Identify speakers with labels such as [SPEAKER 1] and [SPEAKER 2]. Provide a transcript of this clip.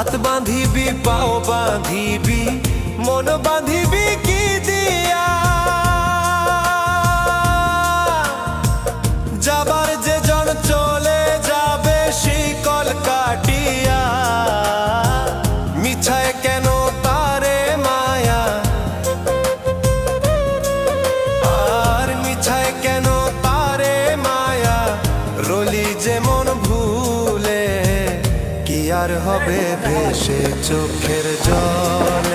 [SPEAKER 1] হাত বাঁধিবি পাও বাঁধিবি মন বাঁধিবি কি দিয়া যাবার যে জন চলে যাবে শিকল কাটিয়া মিছায় কেন তারে মায়া আর মিছায় কেন তারে মায়া রলি যেমন ভুলে কি আর হবে ভেসে চোখের জল